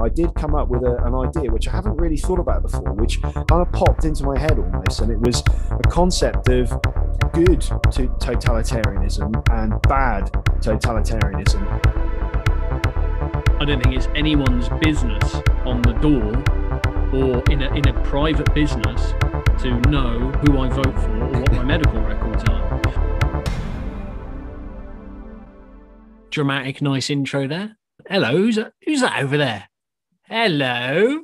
I did come up with an idea which I haven't really thought about before, which kind of popped into my head almost, and it was a concept of good totalitarianism and bad totalitarianism. I don't think it's anyone's business on the door or in a private business to know who I vote for or what my medical records are. Dramatic, nice intro there. Hello, who's that over there? Hello,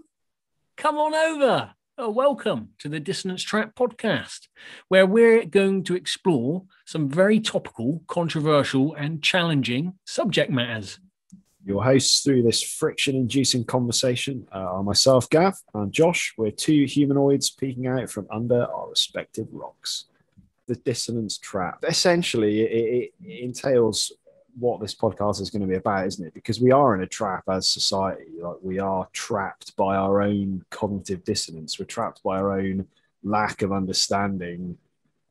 come on over. Oh, welcome to the Dissonance Trap podcast, where we're going to explore some very topical, controversial and challenging subject matters. Your hosts through this friction-inducing conversation are myself, Gav, and Josh. We're two humanoids peeking out from under our respective rocks. The Dissonance Trap. Essentially, it entails what this podcast is going to be about, isn't it? Because we are in a trap as society. Like, we are trapped by our own cognitive dissonance. We're trapped by our own lack of understanding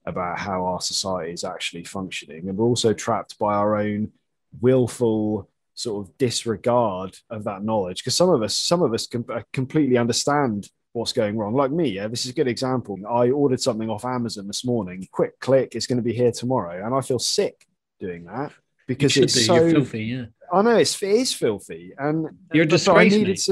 about how our society is actually functioning. And we're also trapped by our own willful sort of disregard of that knowledge, because some of us can completely understand what's going wrong. Like me, yeah, this is a good example. I ordered something off Amazon this morning. Quick click, it's going to be here tomorrow, and I feel sick doing that because it's so You're filthy. Yeah, I know it is filthy, and you're disgraced.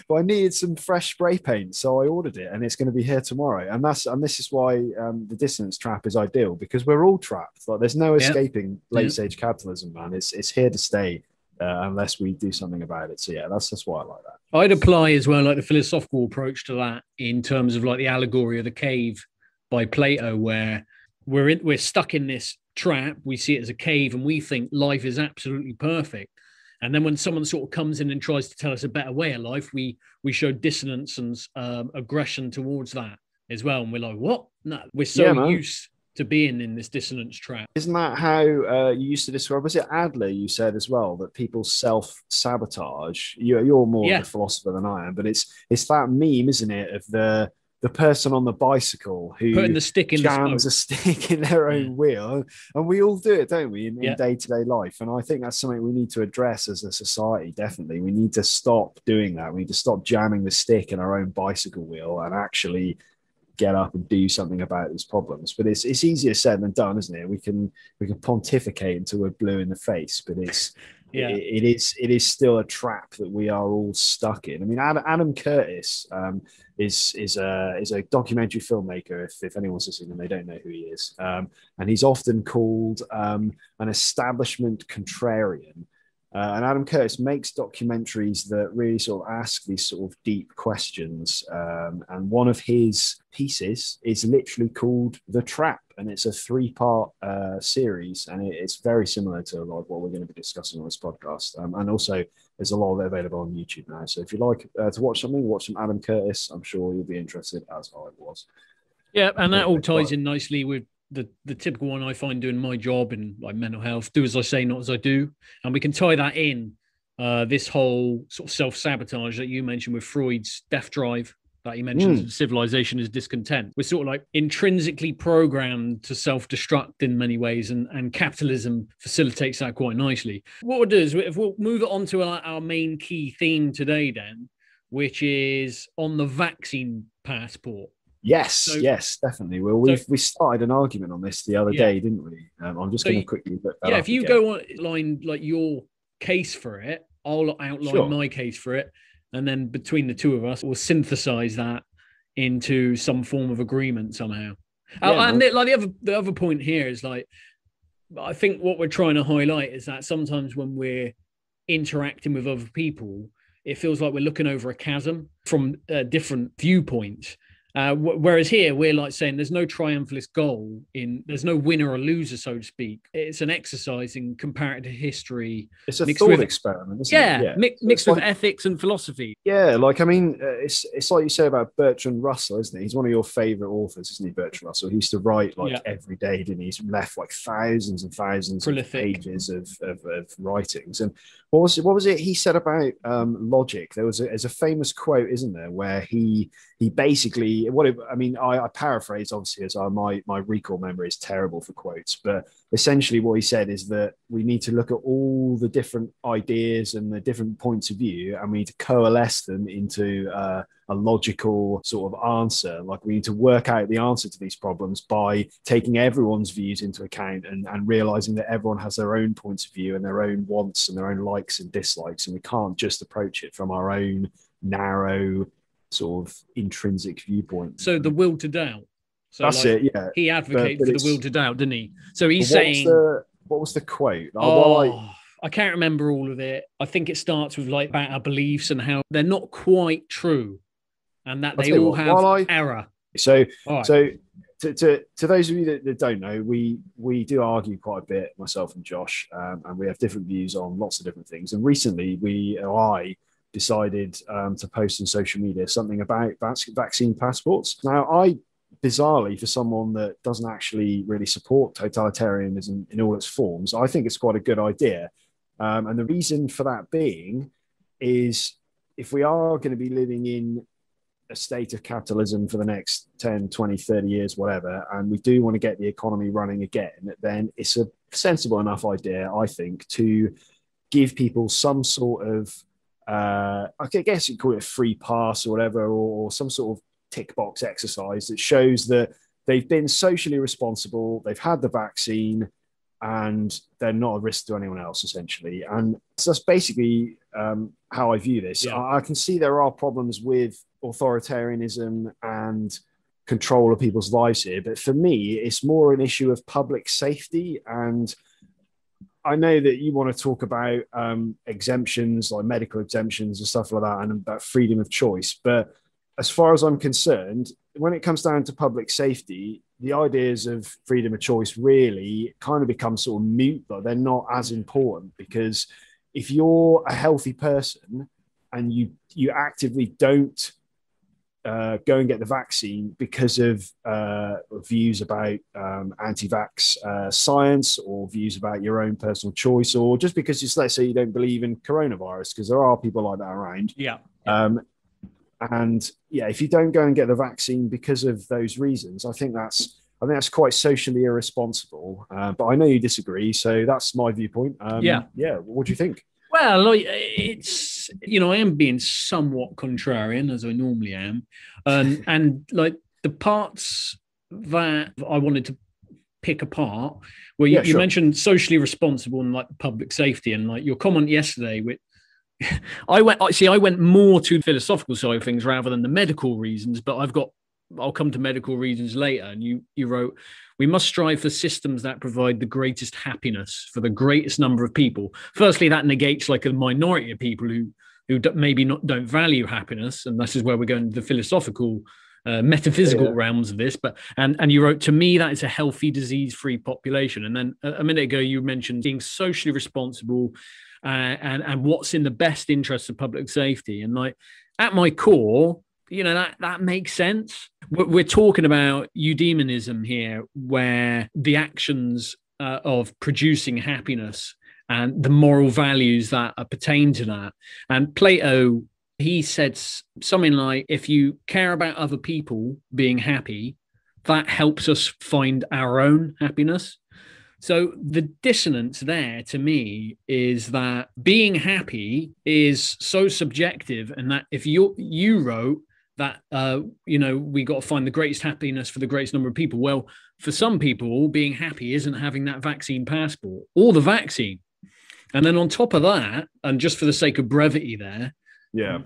But I needed some fresh spray paint, so I ordered it, and it's going to be here tomorrow. And this is why the Dissonance Trap is ideal, because we're all trapped. Like, there's no escaping late stage capitalism, man. It's here to stay unless we do something about it. So yeah, that's why I like that. I'd apply as well, like, the philosophical approach to that in terms of like the allegory of the cave by Plato, where we're stuck in this trap. We see it as a cave and we think life is absolutely perfect, and then when someone sort of comes in and tries to tell us a better way of life, we show dissonance and aggression towards that as well, and we're like, what? No, we're so used to being in this dissonance trap. Isn't that how you used to describe, was it Adler you said as well, that people self-sabotage? You're more of a philosopher than I am, but it's that meme, isn't it, of the person on the bicycle who putting the stick in jams a stick in their own wheel. And we all do it, don't we, in day-to-day life. And I think that's something we need to address as a society. Definitely, we need to stop doing that. We need to stop jamming the stick in our own bicycle wheel and actually get up and do something about these problems. But it's easier said than done, isn't it? We can pontificate until we're blue in the face, but it is still a trap that we are all stuck in. I mean, Adam Curtis is a documentary filmmaker. If anyone's listening and they don't know who he is, and he's often called an establishment contrarian. And Adam Curtis makes documentaries that really sort of ask these sort of deep questions. And one of his pieces is literally called The Trap, and it's a 3-part series, and it's very similar to like what we're going to be discussing on this podcast. And also, there's a lot of it available on YouTube now. So if you like to watch some Adam Curtis, I'm sure you'll be interested, as I was. Yeah, and that all ties in nicely with the typical one I find doing my job in like mental health: do as I say, not as I do. And we can tie that in this whole sort of self-sabotage that you mentioned with Freud's death drive, that he mentions civilization is discontent. We're sort of like intrinsically programmed to self-destruct in many ways, and capitalism facilitates that quite nicely. What we'll do is, if we'll move it on to our main key theme today then, which is on the vaccine passport. Yes, definitely. Well, we started an argument on this the other day, didn't we? I'm just going to quickly look that up. If you go on like your case for it, I'll outline my case for it, and then between the two of us, we'll synthesize that into some form of agreement somehow. And the other point here is, like, I think what we're trying to highlight is that sometimes when we're interacting with other people, it feels like we're looking over a chasm from different viewpoints. Whereas here, we're like saying there's no triumphalist goal there's no winner or loser, so to speak. It's an exercise in comparative history. It's a thought experiment, isn't it? Yeah, mixed with ethics and philosophy. Yeah, like, I mean, it's like you say about Bertrand Russell, isn't it? He's one of your favorite authors, isn't he, Bertrand Russell? He used to write every day, didn't he? He's left like thousands and thousands of pages of writings. And what was it he said about logic? There's a famous quote, isn't there, where he basically, I paraphrase, obviously, as my recall memory is terrible for quotes, but essentially what he said is that we need to look at all the different ideas and the different points of view, and we need to coalesce them into a logical sort of answer. Like, we need to work out the answer to these problems by taking everyone's views into account and realizing that everyone has their own points of view and their own wants and their own likes and dislikes, and we can't just approach it from our own narrow sort of intrinsic viewpoint. So the will to doubt. So that's like, it, yeah. He advocated for the will to doubt, didn't he? So he's saying... What was the quote? I can't remember all of it. I think it starts with like about our beliefs and how they're not quite true, and that they all have error. So to those of you that don't know, we do argue quite a bit, myself and Josh, and we have different views on lots of different things. And recently, I decided to post on social media something about vaccine passports. Now, bizarrely, for someone that doesn't actually really support totalitarianism in all its forms, I think it's quite a good idea. And the reason for that being is, if we are going to be living in a state of capitalism for the next 10, 20, 30 years, whatever, and we do want to get the economy running again, then it's a sensible enough idea, I think, to give people some sort of, I guess you call it a free pass or whatever, or some sort of tick box exercise that shows that they've been socially responsible, they've had the vaccine, and they're not a risk to anyone else, essentially. And so that's basically how I view this. Yeah. I can see there are problems with authoritarianism and control of people's lives here, but for me, it's more an issue of public safety. And I know that you want to talk about exemptions, like medical exemptions and stuff like that, and about freedom of choice. But as far as I'm concerned, when it comes down to public safety, the ideas of freedom of choice really kind of become sort of moot, but they're not as important, because if you're a healthy person and you actively don't go and get the vaccine because of views about anti-vax science, or views about your own personal choice, or just because let's say you don't believe in coronavirus, because there are people like that around. Yeah. And yeah, if you don't go and get the vaccine because of those reasons, I think that's quite socially irresponsible. But I know you disagree, so that's my viewpoint. Yeah. What do you think? Well, like, it's, I am being somewhat contrarian, as I normally am, and like the parts that I wanted to pick apart, where you mentioned socially responsible and like public safety, and like your comment yesterday with. I went more to the philosophical side of things rather than the medical reasons, but I'll come to medical reasons later. And you wrote, we must strive for systems that provide the greatest happiness for the greatest number of people. Firstly, that negates like a minority of people who maybe don't value happiness. And this is where we're going to the philosophical, metaphysical realms of this. But and you wrote, to me, that is a healthy, disease-free population. And then a minute ago, you mentioned being socially responsible, and what's in the best interest of public safety. And like at my core, that makes sense. We're talking about eudaimonism here, where the actions of producing happiness and the moral values that pertain to that. And Plato, he said something like, if you care about other people being happy, that helps us find our own happiness. So the dissonance there to me is that being happy is so subjective, and that if you wrote that, we got to find the greatest happiness for the greatest number of people. Well, for some people, being happy isn't having that vaccine passport or the vaccine. And then on top of that, and just for the sake of brevity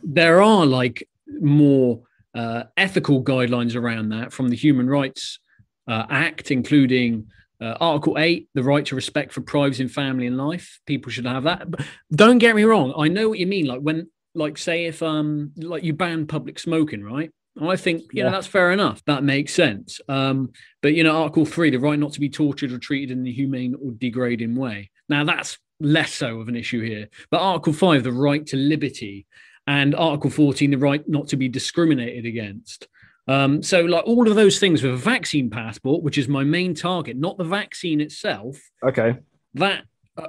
there are like more ethical guidelines around that from the Human Rights Act, including Article 8, the right to respect for privacy in family and life. People should have that. But don't get me wrong. I know what you mean. Like when, like say if like you ban public smoking, right? I think, that's fair enough. That makes sense. But, Article 3, the right not to be tortured or treated in an inhumane or degrading way. Now, that's less so of an issue here. But Article 5, the right to liberty. And Article 14, the right not to be discriminated against. So like all of those things with a vaccine passport, which is my main target, not the vaccine itself. Okay. That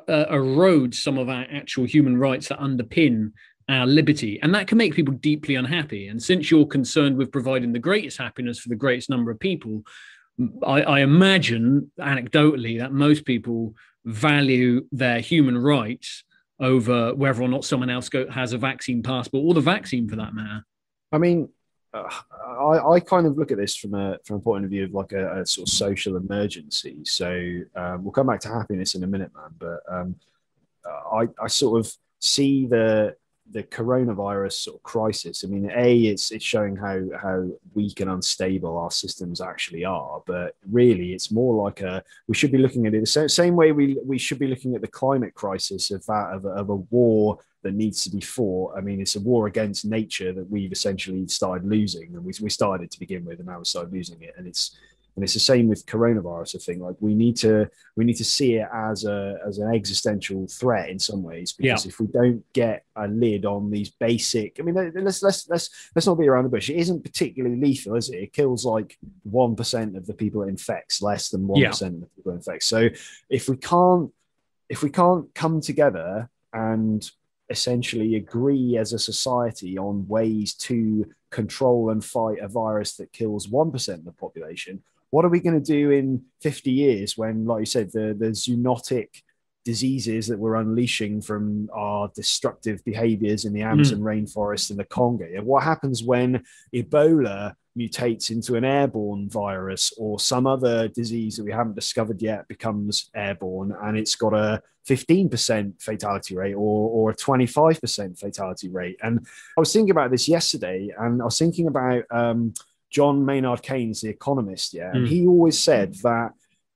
erodes some of our actual human rights that underpin our liberty. And that can make people deeply unhappy. And since you're concerned with providing the greatest happiness for the greatest number of people, I imagine anecdotally that most people value their human rights over whether or not someone else has a vaccine passport or the vaccine for that matter. I mean, I kind of look at this from a point of view of like a sort of social emergency. So we'll come back to happiness in a minute, man. But I sort of see the coronavirus sort of crisis. I mean, it's showing how weak and unstable our systems actually are. But really, it's more like we should be looking at it the same way we should be looking at the climate crisis of a war that needs to be fought. I mean, it's a war against nature that we've essentially started losing, and we started to begin with, and now we started losing it. And it's the same with coronavirus. I think like we need to see it as an existential threat in some ways, because if we don't get a lid on these basic, I mean, let's not be around the bush. It isn't particularly lethal, is it? It kills like 1% of the people it infects, less than 1% of the people it infects. So if we can't come together and essentially agree as a society on ways to control and fight a virus that kills 1% of the population, what are we going to do in 50 years when, like you said, the zoonotic diseases that we're unleashing from our destructive behaviors in the Amazon rainforest and the Congo? And what happens when Ebola mutates into an airborne virus, or some other disease that we haven't discovered yet becomes airborne, and it's got a 15% fatality rate or a 25% fatality rate? And I was thinking about this yesterday, and I was thinking about John Maynard Keynes, the economist, and he always said that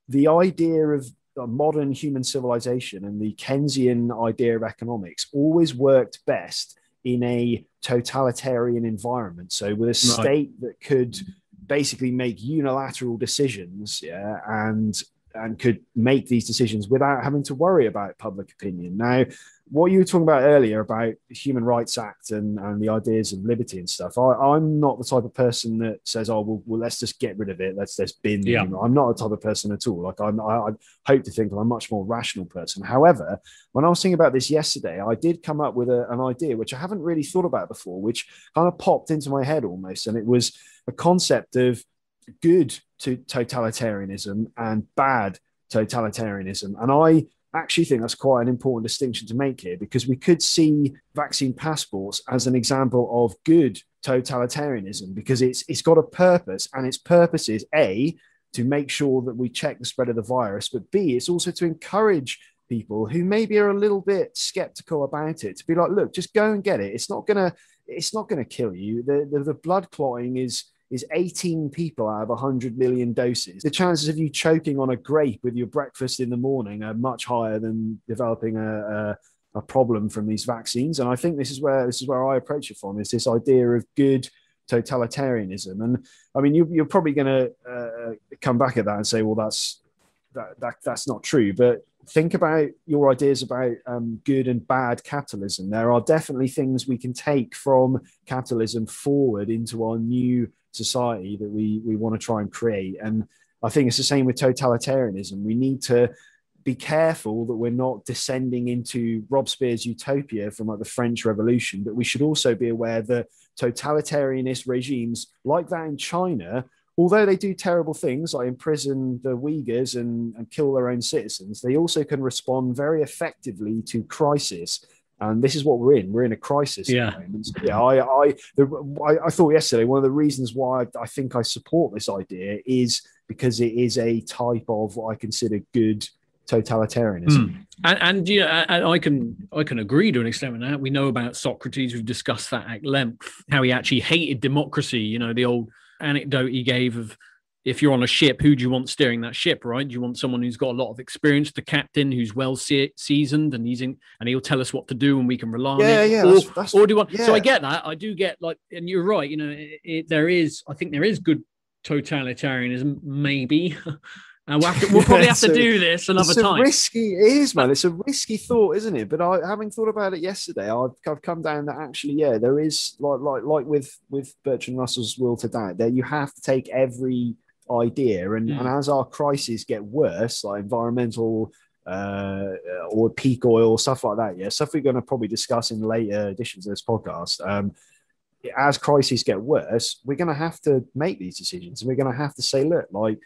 the idea of modern human civilization and the Keynesian idea of economics always worked best in a totalitarian environment. So with a state that could basically make unilateral decisions, and could make these decisions without having to worry about public opinion. Now, what you were talking about earlier about the Human Rights Act and the ideas of liberty and stuff, I'm not the type of person that says, oh, well let's just get rid of it. Let's bin. I'm not the type of person at all. Like I hope to think I'm a much more rational person. However, when I was thinking about this yesterday, I did come up with an idea which I haven't really thought about before, which kind of popped into my head almost. And it was a concept of good to totalitarianism and bad totalitarianism. And I actually think that's quite an important distinction to make here, because we could see vaccine passports as an example of good totalitarianism, because it's got a purpose, and its purpose is A, to make sure that we check the spread of the virus, but B, it's also to encourage people who maybe are a little bit skeptical about it to be like, look, just go and get it. It's not gonna kill you. The blood clotting is 18 people out of 100 million doses. The chances of you choking on a grape with your breakfast in the morning are much higher than developing a problem from these vaccines. And I think this is where I approach it from, is this idea of good totalitarianism. And I mean, you're probably going to come back at that and say, well, that's not true. But think about your ideas about good and bad capitalism. There are definitely things we can take from capitalism forward into our new society that we want to try and create. And I think it's the same with totalitarianism. We need to be careful that we're not descending into Robespierre's utopia from like the French Revolution, but we should also be aware that totalitarianist regimes like that in China, although they do terrible things like imprison the Uyghurs and kill their own citizens, they also can respond very effectively to crisis. And this is what we're in. We're in a crisis. Yeah. At the moment. So I thought yesterday, one of the reasons why I think I support this idea is because it is a type of what I consider good totalitarianism. And I can agree to an extent with that. We know about Socrates. We've discussed that at length, how he actually hated democracy. You know, the old anecdote he gave of, if you're on a ship, who do you want steering that ship, right? Do you want someone who's got a lot of experience, the captain who's well seasoned, and he'll tell us what to do and we can rely on it? Yeah, or do you want? Yeah. So I get that. I do get, like, and you're right. You know, I think there is good totalitarianism, maybe. We'll probably have to do this another time. It is, man. It's a risky thought, isn't it? But having thought about it yesterday, I've come down that actually, yeah, there is like with Bertrand Russell's Will to Die, that you have to take every idea, and as our crises get worse, like environmental or peak oil, stuff like that, stuff we're going to probably discuss in later editions of this podcast. As crises get worse, we're going to have to make these decisions, and we're going to have to say, look, like,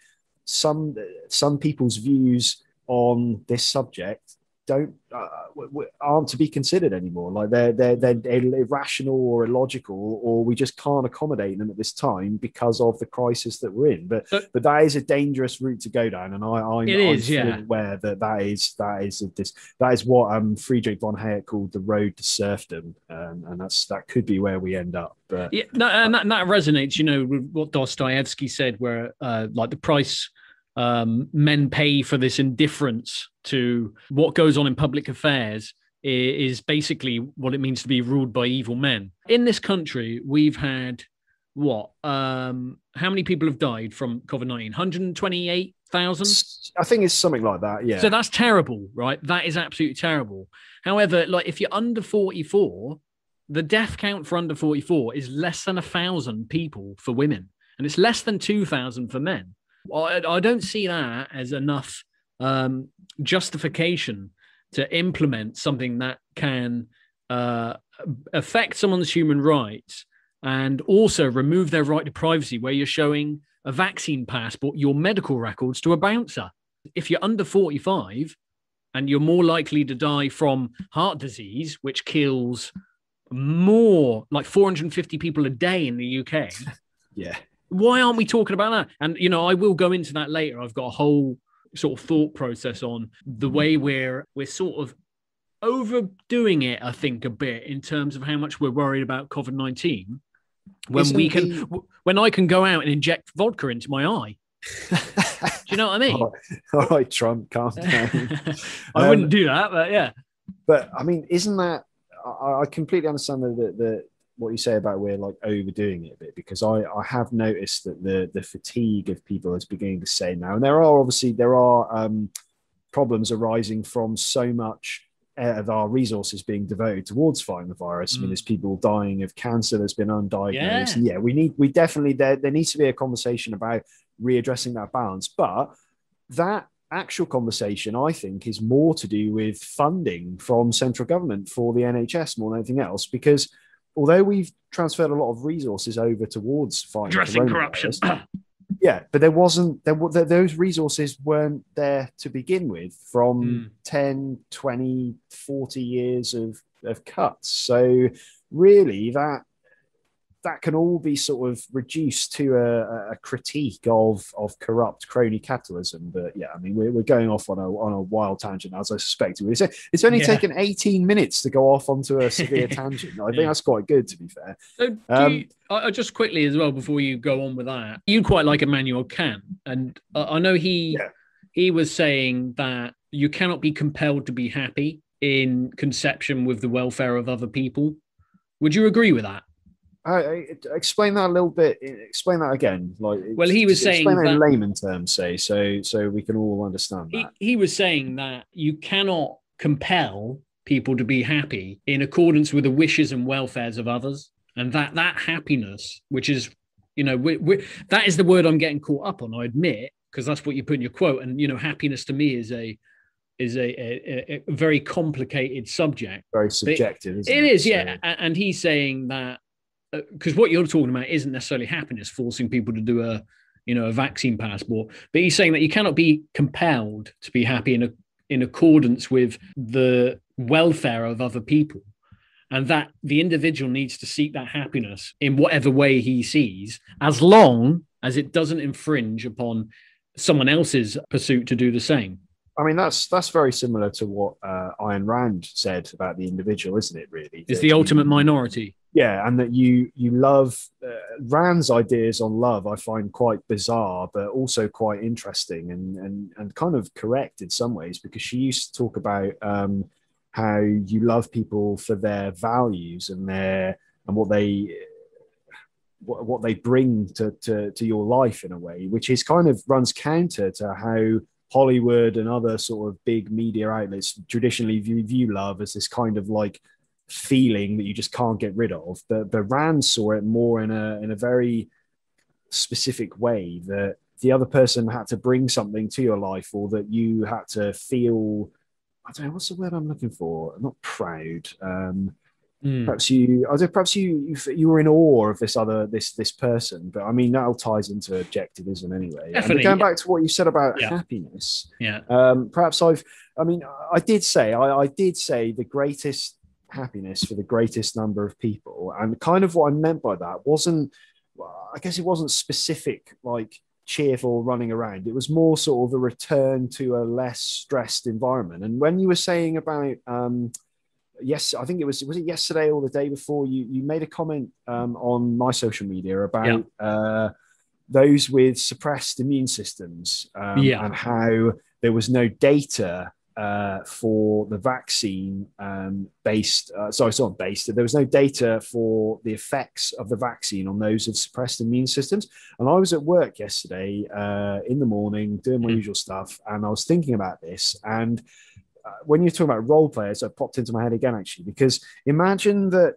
some people's views on this subject aren't to be considered anymore. Like they're irrational or illogical, or we just can't accommodate them at this time because of the crisis that we're in. But that is a dangerous route to go down, and I'm fully aware that is what Friedrich von Hayek called the road to serfdom, and that could be where we end up. But and that resonates, with what Dostoevsky said, where like the price men pay for this indifference to what goes on in public affairs is basically what it means to be ruled by evil men. In this country, we've had how many people have died from COVID-19? 128,000? I think it's something like that, yeah. So that's terrible, right? That is absolutely terrible. However, like if you're under 44, the death count for under 44 is less than 1,000 people for women, and it's less than 2,000 for men. I don't see that as enough justification to implement something that can affect someone's human rights and also remove their right to privacy, where you're showing a vaccine passport, your medical records to a bouncer. If you're under 45 and you're more likely to die from heart disease, which kills more, like 450 people a day in the UK. Yeah. Why aren't we talking about that? And, I will go into that later. I've got a whole sort of thought process on the way we're sort of overdoing it, I think, a bit in terms of how much we're worried about COVID-19 when I can go out and inject vodka into my eye. Do you know what I mean? All right, Trump, calm down. I wouldn't do that, but yeah. But I mean, isn't that, I completely understand that what you say about we're like overdoing it a bit, because I have noticed that the fatigue of people is beginning to say now, and there are problems arising from so much of our resources being devoted towards fighting the virus. I mean, there's people dying of cancer that's been undiagnosed. Yeah, we definitely there needs to be a conversation about readdressing that balance, but that actual conversation, I think, is more to do with funding from central government for the NHS more than anything else, because although we've transferred a lot of resources over towards fighting addressing corruption, yeah, but those resources weren't there to begin with from 10, 20, 40 years of cuts. So really that can all be sort of reduced to a critique of corrupt crony capitalism. But yeah, I mean, we're going off on a wild tangent, as I suspected. It's only taken 18 minutes to go off onto a severe tangent. I think that's quite good, to be fair. So just quickly as well, before you go on with that, you quite like Immanuel Kant, and I know he was saying that you cannot be compelled to be happy in conception with the welfare of other people. Would you agree with that? Explain that a little bit. Explain that again. He was saying that in layman terms, so we can all understand that. He was saying that you cannot compel people to be happy in accordance with the wishes and welfares of others, and that happiness, which is, that is the word I'm getting caught up on, I admit, because that's what you put in your quote. And happiness to me is a very complicated subject, very subjective. Isn't it is, yeah. And he's saying that. Because what you're talking about isn't necessarily happiness, forcing people to do a vaccine passport, but he's saying that you cannot be compelled to be happy in accordance with the welfare of other people, and that the individual needs to seek that happiness in whatever way he sees, as long as it doesn't infringe upon someone else's pursuit to do the same. I mean, that's very similar to what Ayn Rand said about the individual, isn't it, really? It's the ultimate minority. Yeah, and that you love Rand's ideas on love, I find quite bizarre, but also quite interesting and kind of correct in some ways, because she used to talk about how you love people for their values and what they bring to your life in a way, which is kind of runs counter to how Hollywood and other sort of big media outlets traditionally view love as this kind of like feeling that you just can't get rid of. But Rand saw it more in a very specific way, that the other person had to bring something to your life, or that you had to feel, I don't know, what's the word I'm looking for? Not proud. Perhaps you were in awe of this person, but I mean that all ties into objectivism anyway. Definitely. And going back to what you said about happiness, perhaps I did say the greatest happiness for the greatest number of people, and kind of what I meant by that wasn't, I guess it wasn't specific like cheerful running around. It was more sort of a return to a less stressed environment. And when you were saying about yes, I think was it yesterday or the day before, you made a comment on my social media about those with suppressed immune systems and how there was no data for the vaccine there was no data for the effects of the vaccine on those with suppressed immune systems. And I was at work yesterday in the morning doing my usual stuff, and I was thinking about this. And when you're talking about role players, it popped into my head again, actually, because imagine that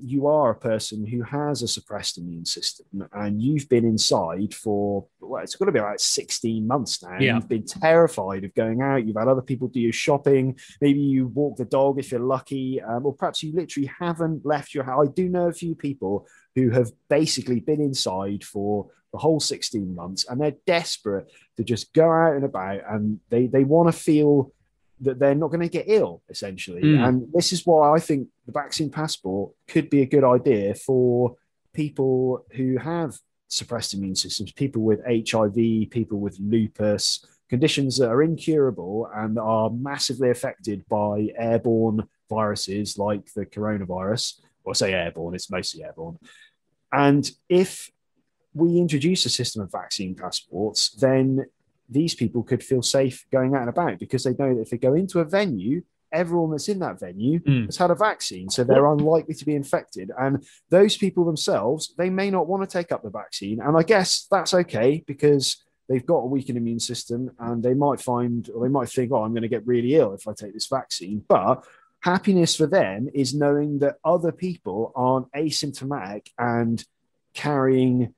you are a person who has a suppressed immune system and you've been inside for, well, it's got to be about 16 months now. Yeah. You've been terrified of going out. You've had other people do your shopping. Maybe you walk the dog if you're lucky, or perhaps you literally haven't left your house. I do know a few people who have basically been inside for the whole 16 months, and they're desperate to just go out and about, and they want to feel that they're not going to get ill, essentially. And this is why I think the vaccine passport could be a good idea for people who have suppressed immune systems, people with HIV, people with lupus, conditions that are incurable and are massively affected by airborne viruses like the coronavirus. Well, I say airborne, it's mostly airborne. And if we introduce a system of vaccine passports, then these people could feel safe going out and about, because they know that if they go into a venue, everyone that's in that venue has had a vaccine, so they're unlikely to be infected. And those people themselves, they may not want to take up the vaccine. And I guess that's okay, because they've got a weakened immune system, and they might find, or they might think, oh, I'm going to get really ill if I take this vaccine. But happiness for them is knowing that other people aren't asymptomatic and carrying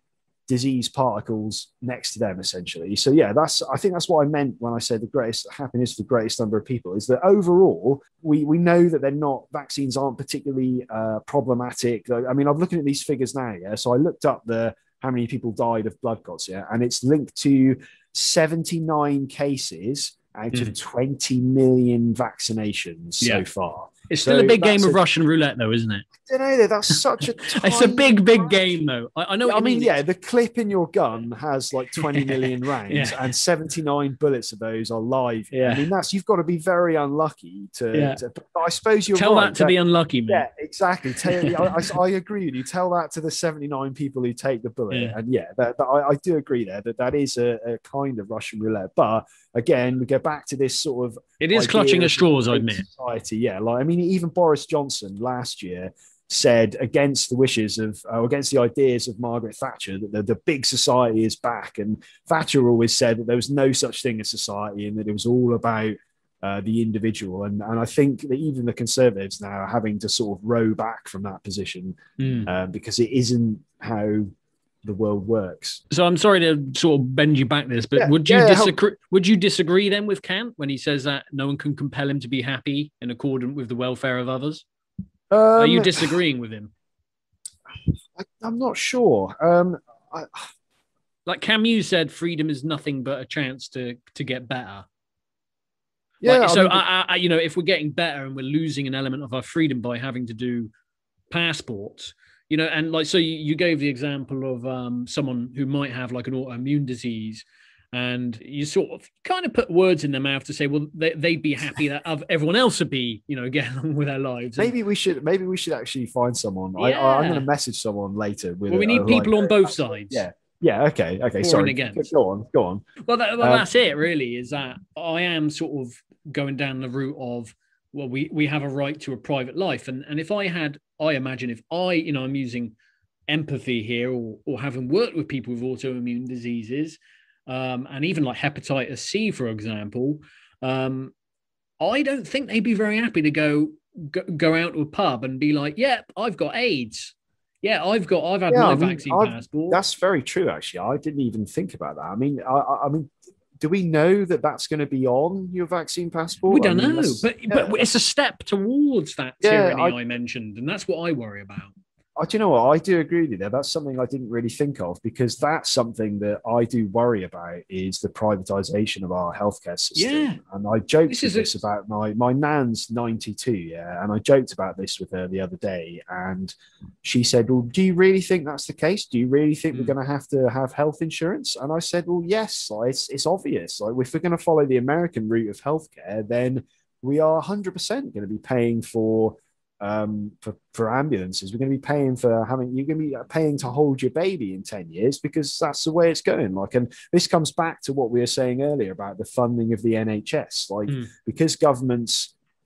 disease particles next to them, essentially. So yeah, I think that's what I meant when I said the greatest happiness for the greatest number of people, is that overall we know that vaccines aren't particularly problematic. I mean, I'm looking at these figures now, so I looked up how many people died of blood clots, and it's linked to 79 cases out of 20 million vaccinations so far. It's still a big game of Russian roulette, though, isn't it? I don't know. That's such a it's a big game, though. I know. I mean, the clip in your gun has like 20 million rounds, and 79 bullets of those are live. I mean, you've got to be very unlucky to I suppose you're tell right. That to the unlucky, man. Yeah, exactly. I agree with you. Tell that to the 79 people who take the bullet, and I do agree there that is a kind of Russian roulette. But again, we go back to this sort of, it is clutching at straws, I admit. Society, I mean, even Boris Johnson last year said, against the wishes of, against the ideas of Margaret Thatcher, that the big society is back. And Thatcher always said that there was no such thing as society, and that it was all about the individual. And I think that even the Conservatives now are having to sort of row back from that position because it isn't how the world works. So I'm sorry to sort of bend you back this, but would you disagree? Would you disagree then with Kant when he says that no one can compel him to be happy in accordance with the welfare of others? Are you disagreeing with him? I'm not sure. Like Camus said, freedom is nothing but a chance to get better. Yeah. If we're getting better and we're losing an element of our freedom by having to do passports, and like, so you gave the example of someone who might have like an autoimmune disease, and you sort of kind of put words in their mouth to say, well, they'd be happy that everyone else would be, getting on with their lives. Maybe we should actually find someone. Yeah. I'm going to message someone later. We need people on both sides. Yeah. Okay. Sorry. Again. Go on. Well, that's it. Really, is that I am sort of going down the route of, well, we have a right to a private life, and if I imagine if I'm using empathy here, or having worked with people with autoimmune diseases, and even like hepatitis C, for example, I don't think they'd be very happy to go out to a pub and be like, yeah, I've got AIDS. Yeah, I've had my vaccine passport. That's very true, actually. I didn't even think about that. I mean, do we know that that's going to be on your vaccine passport? We don't know, but it's a step towards that tyranny I mentioned, and that's what I worry about. Do you know what? I do agree with you there. That's something I didn't really think of, because that's something that I do worry about, is the privatization of our healthcare system. Yeah. And I joked about my nan's 92, yeah, and I joked about this with her the other day, and she said, well, do you really think that's the case? Do you really think we're going to have health insurance? And I said, well, yes, it's obvious. Like, if we're going to follow the American route of healthcare, then we are 100% going to be paying for ambulances. We're going to be paying you're going to be paying to hold your baby in 10 years, because that's the way it's going. Like, and this comes back to what we were saying earlier about the funding of the NHS. Like, because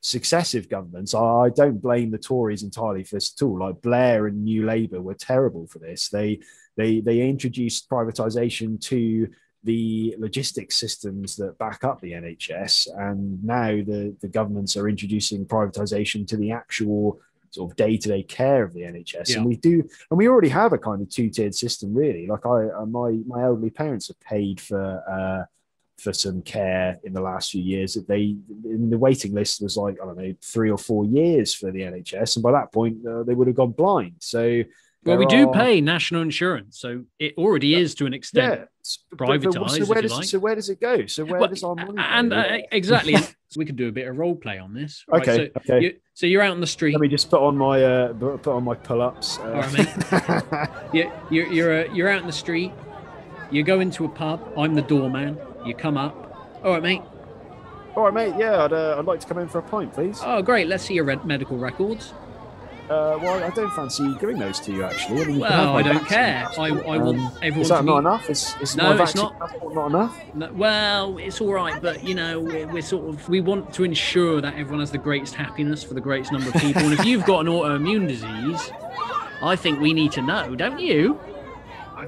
successive governments, I don't blame the Tories entirely for this at all. Like, Blair and New Labour were terrible for this. They introduced privatisation to the logistics systems that back up the NHS, and now the governments are introducing privatisation to the actual sort of day-to-day care of the NHS. Yeah. And we already have a kind of two-tiered system, really. Like, my elderly parents have paid for some care in the last few years that in the waiting list was like, I don't know, 3 or 4 years for the NHS, and by that point they would have gone blind. So well, we do pay national insurance, so it already is to an extent privatised. So where does it go? So where does our money go? And exactly, we could do a bit of role play on this. Right? Okay. So you're out on the street. Let me just put on my pull-ups. All right, mate. You're out in the street. You go into a pub. I'm the doorman. You come up. All right, mate. Yeah, I'd like to come in for a pint, please. Oh, great. Let's see your medical records. Well, I don't fancy giving those to you, actually. I mean, I don't care. I want everyone. Is that to not enough? Is no, it's not enough. No, well, it's all right, but we want to ensure that everyone has the greatest happiness for the greatest number of people. And if you've got an autoimmune disease, I think we need to know, don't you?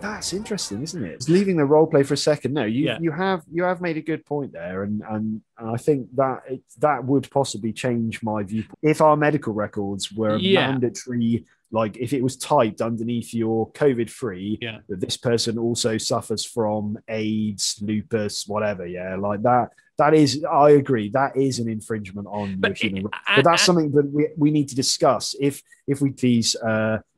That's interesting, isn't it? It's leaving the role play for a second. No, you have made a good point there, and I think that would possibly change my viewpoint if our medical records were mandatory. Like, if it was typed underneath your COVID-free that this person also suffers from AIDS, lupus, whatever. Yeah, like that. That is, I agree, that is an infringement on your human rights. But that's something that we need to discuss. If these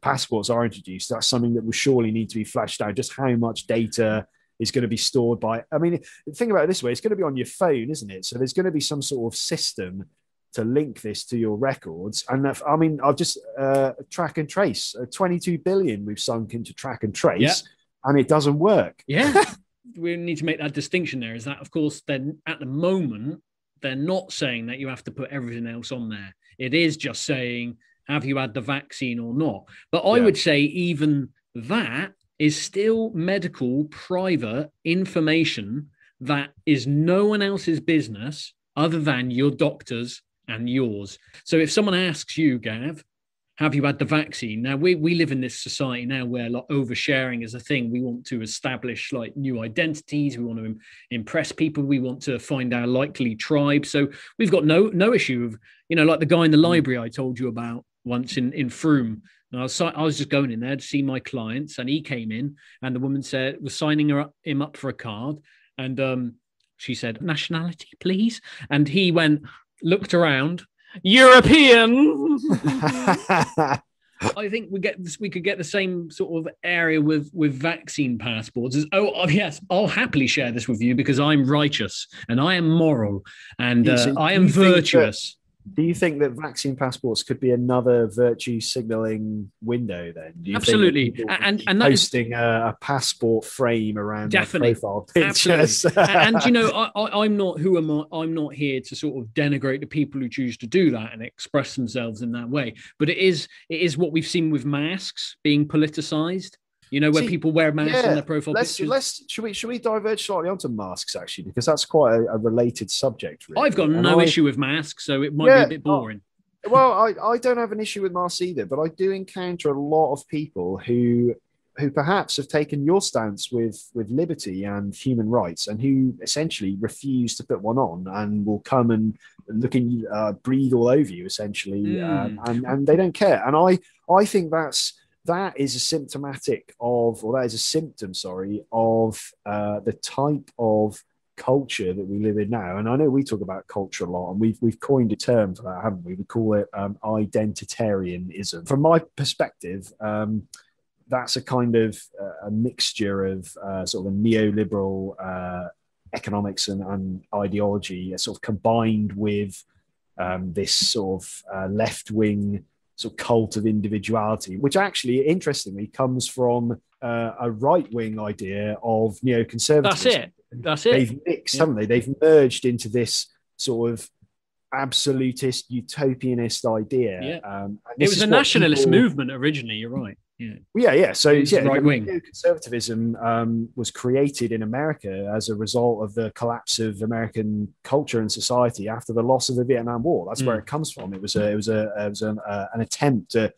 passports are introduced, that's something that will surely need to be fleshed out, just how much data is going to be stored by. I mean, think about it this way, it's going to be on your phone, isn't it? So there's going to be some sort of system to link this to your records. And I've just track and trace, 22 billion we've sunk into track and trace, and it doesn't work. Yeah. We need to make that distinction there, is that, of course, then at the moment, they're not saying that you have to put everything else on there. It is just saying, have you had the vaccine or not? But I would say even that is still medical, private information that is no one else's business other than your doctor's and yours. So if someone asks you, Gav, have you had the vaccine? Now, we live in this society now where like oversharing is a thing. We want to establish like new identities. We want to impress people. We want to find our likely tribe. So we've got no issue of, like the guy in the library I told you about once in Frome. And I was just going in there to see my clients, and he came in, and the woman was signing him up for a card, and she said, "Nationality, please." And he looked around. European. I think we could get the same sort of area with vaccine passports. Yes, I'll happily share this with you because I'm righteous and I am moral and I am virtuous. Do you think that vaccine passports could be another virtue signaling window then? Do you Absolutely. Think and posting a passport frame around their profile pictures? And I'm not I'm not here to sort of denigrate the people who choose to do that and express themselves in that way. But it is what we've seen with masks being politicized. Where people wear masks on their profile pictures. Should we diverge slightly onto masks, actually, because that's quite a related subject, really. I've got no issue with masks, so it might be a bit boring. Well, I don't have an issue with masks either, but I do encounter a lot of people who perhaps have taken your stance with liberty and human rights, and who essentially refuse to put one on and will come and look and breathe all over you, essentially, and they don't care. And I think that is a symptom, the type of culture that we live in now, and I know we talk about culture a lot, and we've coined a term for that, haven't we? We call it identitarianism. From my perspective, that's a kind of a mixture of sort of a neoliberal economics and ideology, sort of combined with this sort of left-wing sort of cult of individuality, which actually, interestingly, comes from a right-wing idea of neoconservatism. That's it. They've mixed, haven't they? They've merged into this sort of absolutist, utopianist idea. Yeah. It was a nationalist movement originally. You're right. Yeah. So right wing. Conservatism was created in America as a result of the collapse of American culture and society after the loss of the Vietnam War. That's where it comes from. It was an attempt at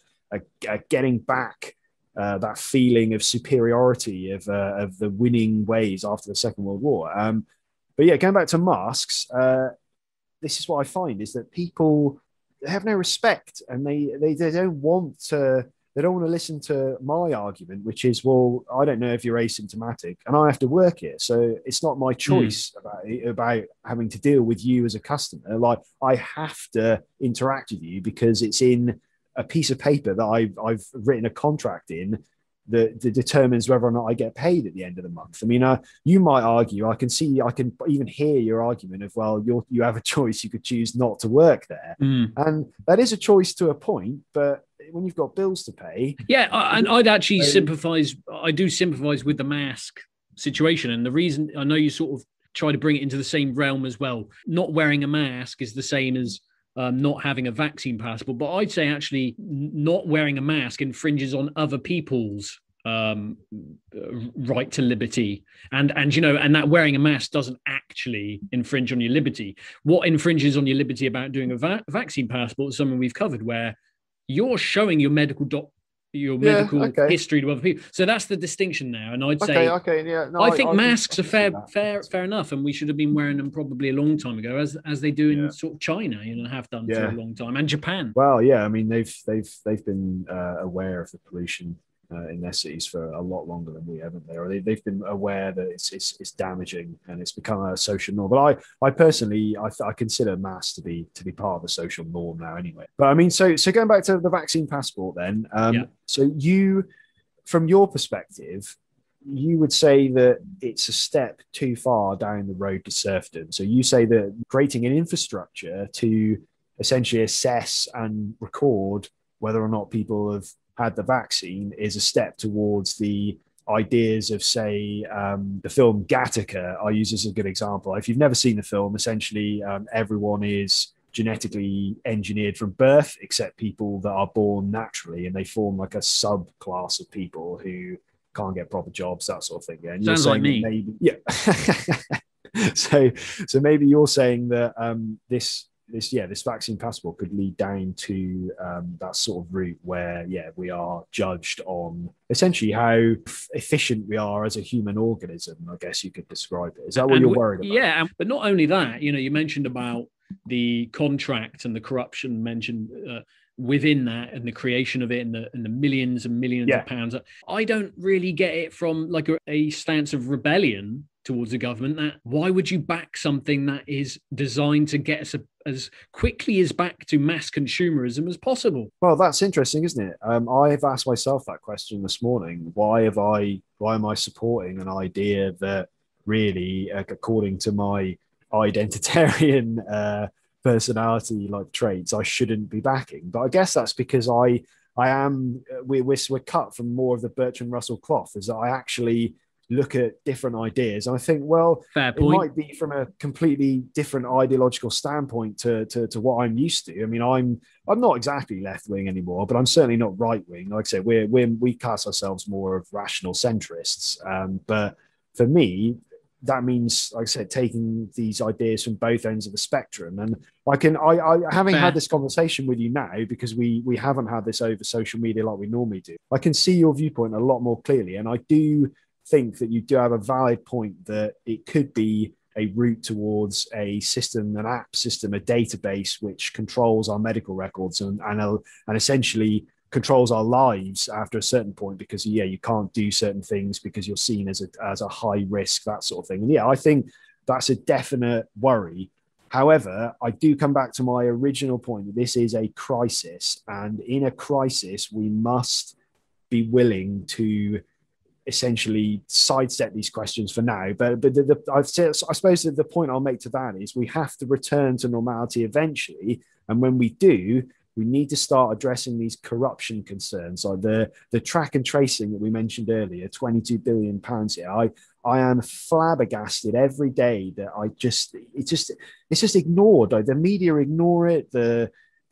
getting back that feeling of superiority of the winning ways after the Second World War. But yeah, going back to masks, this is what I find is that people have no respect, and they don't want to. They don't want to listen to my argument, which is, well, I don't know if you're asymptomatic and I have to work it. So it's not my choice about having to deal with you as a customer. Like, I have to interact with you because it's in a piece of paper that I've written a contract in that determines whether or not I get paid at the end of the month. I mean, you might argue, I can even hear your argument of, well, you have a choice. You could choose not to work there. And that is a choice to a point, but when you've got bills to pay. Yeah, and I'd actually sympathise. I do sympathise with the mask situation. And the reason, I know you sort of try to bring it into the same realm as well. Not wearing a mask is the same as not having a vaccine passport. But I'd say actually not wearing a mask infringes on other people's right to liberty. And that wearing a mask doesn't actually infringe on your liberty. What infringes on your liberty about doing a vaccine passport is something we've covered, where you're showing your medical history to other people. So that's the distinction there. And I'd say, I think masks are fair enough, and we should have been wearing them probably a long time ago, as they do in sort of China, have done for a long time, and Japan. Well, yeah, I mean they've been aware of the pollution in their cities for a lot longer than we, haven't they? Or they've been aware that it's damaging and it's become a social norm. But I personally, I consider masks to be part of the social norm now anyway. But I mean, so going back to the vaccine passport then, so you, from your perspective, you would say that it's a step too far down the road to serfdom. So you say that creating an infrastructure to essentially assess and record whether or not people have had the vaccine is a step towards the ideas of, say, the film Gattaca. I use this as a good example. If you've never seen the film, essentially everyone is genetically engineered from birth, except people that are born naturally, and they form like a subclass of people who can't get proper jobs, that sort of thing. Yeah, and sounds like me. Maybe, yeah. So maybe you're saying that this vaccine passport could lead down to that sort of route where, we are judged on essentially how efficient we are as a human organism, I guess you could describe it. Is that what you're worried about? Yeah, but not only that, you mentioned about the contract and the corruption mentioned within that, and the creation of it, and the millions and millions of pounds. I don't really get it from like a stance of rebellion towards the government. That why would you back something that is designed to get us as quickly as back to mass consumerism as possible? Well, that's interesting, isn't it? I've asked myself that question this morning. Why am I supporting an idea that really, according to my identitarian personality like traits, I shouldn't be backing? But I guess that's because we're cut from more of the Bertrand Russell cloth, is that I actually look at different ideas. And I think, well, it might be from a completely different ideological standpoint to what I'm used to. I mean, I'm not exactly left wing anymore, but I'm certainly not right wing. Like I said, we class ourselves more of rational centrists. But for me, that means, like I said, taking these ideas from both ends of the spectrum. And having had this conversation with you now, because we haven't had this over social media like we normally do, I can see your viewpoint a lot more clearly. And I do think that you do have a valid point that it could be a route towards a system, an app system, a database which controls our medical records and essentially controls our lives after a certain point, because you can't do certain things because you're seen as a high risk, that sort of thing. And I think that's a definite worry. However, I do come back to my original point that this is a crisis, and in a crisis, we must be willing to essentially sidestep these questions for now. But I suppose that the point I'll make to that is we have to return to normality eventually, and when we do, we need to start addressing these corruption concerns, like the track and tracing that we mentioned earlier, £22 billion here. I am flabbergasted every day that it's just ignored. Like the media ignore it. The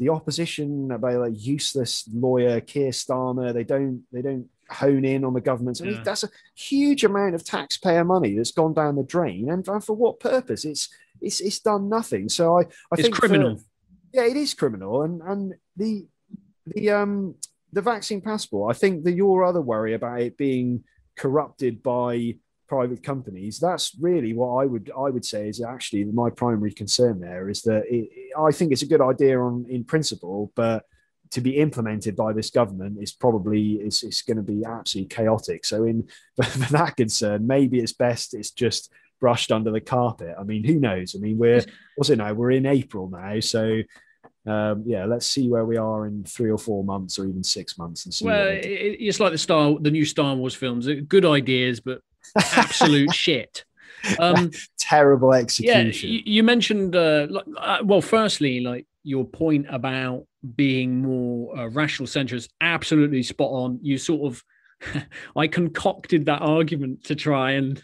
opposition about like useless lawyer Keir Starmer, they don't hone in on the government. I mean, that's a huge amount of taxpayer money that's gone down the drain, and for what purpose? It's done nothing. So I think it's criminal. Yeah, it is criminal, and the vaccine passport. I think that your other worry about it being corrupted by private companies, that's really what I would say is actually my primary concern there, is that I think it's a good idea in principle, but to be implemented by this government is probably it's going to be absolutely chaotic. So for that concern, maybe it's best it's just brushed under the carpet. I mean, who knows? I mean, we're in April now, so let's see where we are in 3 or 4 months, or even 6 months, and see. Well, it's like the new Star Wars films. Good ideas, but absolute shit. Terrible execution. Yeah, you mentioned. Firstly, like your point about being more rational centrist, absolutely spot on. You sort of, I concocted that argument to try and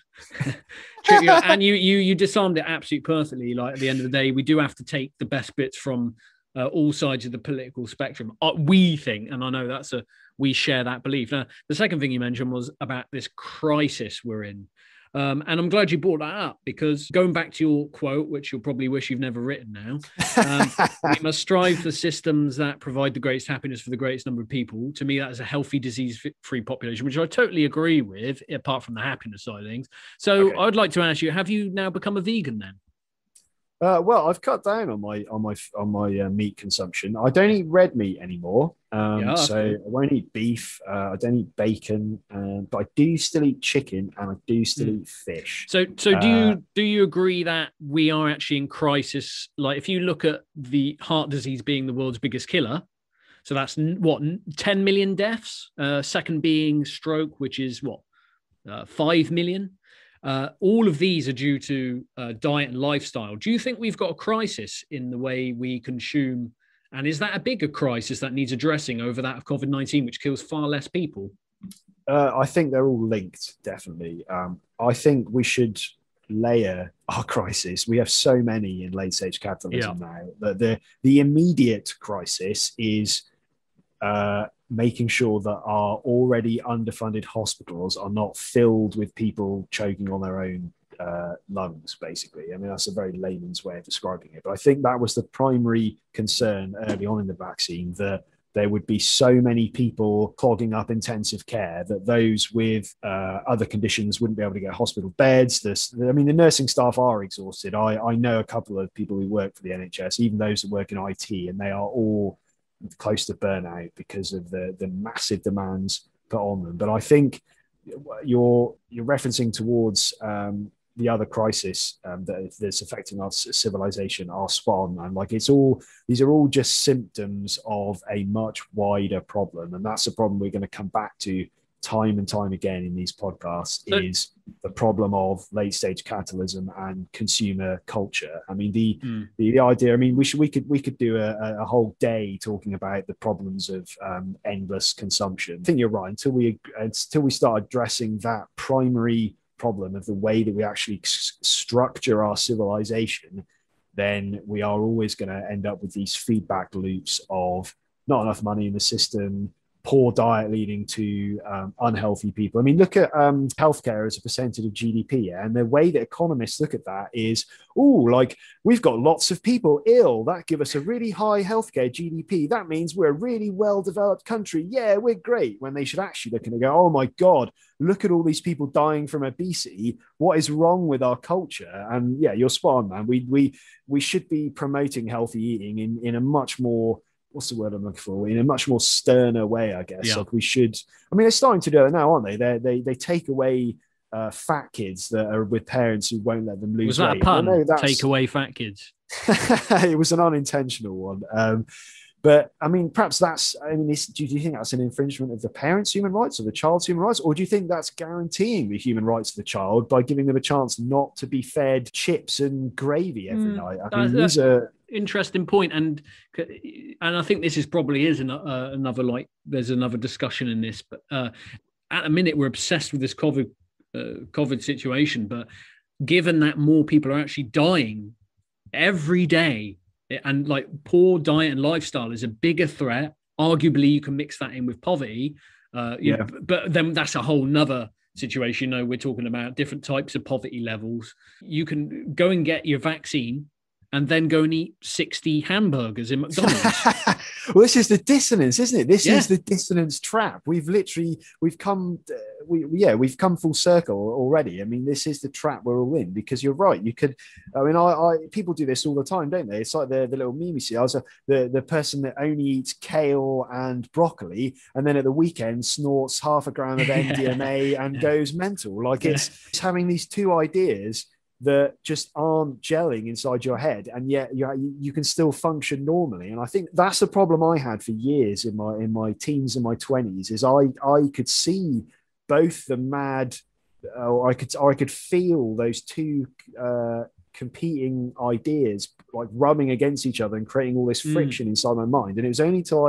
trip you, and you disarmed it absolutely perfectly. Like at the end of the day, we do have to take the best bits from all sides of the political spectrum. We think, and I know we share that belief. Now, the second thing you mentioned was about this crisis we're in. And I'm glad you brought that up, because going back to your quote, which you'll probably wish you've never written now, we must strive for systems that provide the greatest happiness for the greatest number of people. To me, that is a healthy, disease-free population, which I totally agree with, apart from the happiness side of things. So okay. I'd like to ask you, have you now become a vegan then? Well, I've cut down on my meat consumption. I don't eat red meat anymore, so I won't eat beef. I don't eat bacon, but I do still eat chicken, and I do still eat fish. So do you agree that we are actually in crisis? Like, if you look at the heart disease being the world's biggest killer, so that's 10 million deaths. Second being stroke, which is 5 million. All of these are due to diet and lifestyle. Do you think we've got a crisis in the way we consume? And is that a bigger crisis that needs addressing over that of COVID-19, which kills far less people? I think they're all linked, definitely. I think we should layer our crisis. We have so many in late-stage capitalism now. That the immediate crisis is making sure that our already underfunded hospitals are not filled with people choking on their own lungs, basically. I mean, that's a very layman's way of describing it. But I think that was the primary concern early on in the vaccine, that there would be so many people clogging up intensive care that those with other conditions wouldn't be able to get hospital beds. The nursing staff are exhausted. I know a couple of people who work for the NHS, even those that work in IT, and they are all close to burnout because of the massive demands put on them. But I think you're referencing towards the other crisis that's affecting our civilization, our spawn, and like these are all just symptoms of a much wider problem, and that's a problem we're going to come back to time and time again in these podcasts, is the problem of late stage capitalism and consumer culture. I mean, the idea, I mean, we could do a whole day talking about the problems of endless consumption. I think you're right. Until we start addressing that primary problem of the way that we actually structure our civilization, then we are always going to end up with these feedback loops of not enough money in the system, poor diet leading to unhealthy people. I mean, look at healthcare as a percentage of GDP, and the way that economists look at that is, like we've got lots of people ill. That give us a really high healthcare GDP. That means we're a really well-developed country. Yeah, we're great. When they should actually look and go, oh my God, look at all these people dying from obesity. What is wrong with our culture? And yeah, you're spot on, man. We should be promoting healthy eating in a much more, what's the word I'm looking for? In a much more sterner way, I guess. Yeah. Like we should. I mean, they're starting to do it now, aren't they? They take away fat kids that are with parents who won't let them lose Was that weight. a pun? No, take away fat kids. It was an unintentional one. But I mean, perhaps that's, I mean, do you think that's an infringement of the parents' human rights or the child's human rights? Or do you think that's guaranteeing the human rights of the child by giving them a chance not to be fed chips and gravy every night? I mean, these are interesting point. And I think this is probably another, like, there's another discussion in this, but at the minute we're obsessed with this COVID situation. But given that more people are actually dying every day, and like poor diet and lifestyle is a bigger threat. Arguably, you can mix that in with poverty. But then that's a whole nother situation. You know, we're talking about different types of poverty levels. You can go and get your vaccine and then go and eat 60 hamburgers in McDonald's. Well, this is the dissonance, isn't it? This is the dissonance trap. We've come full circle already. I mean, this is the trap we're all in, because you're right. You could, I mean, people do this all the time, don't they? It's like the little meme you see. The person that only eats kale and broccoli, and then at the weekend snorts half a gram of MDMA and goes mental. Like it's having these two ideas that just aren't gelling inside your head, and yet you can still function normally. And I think that's the problem I had for years in my teens and my 20s, is I could see both the mad, I could feel those two competing ideas like rubbing against each other and creating all this friction inside my mind. And it was only till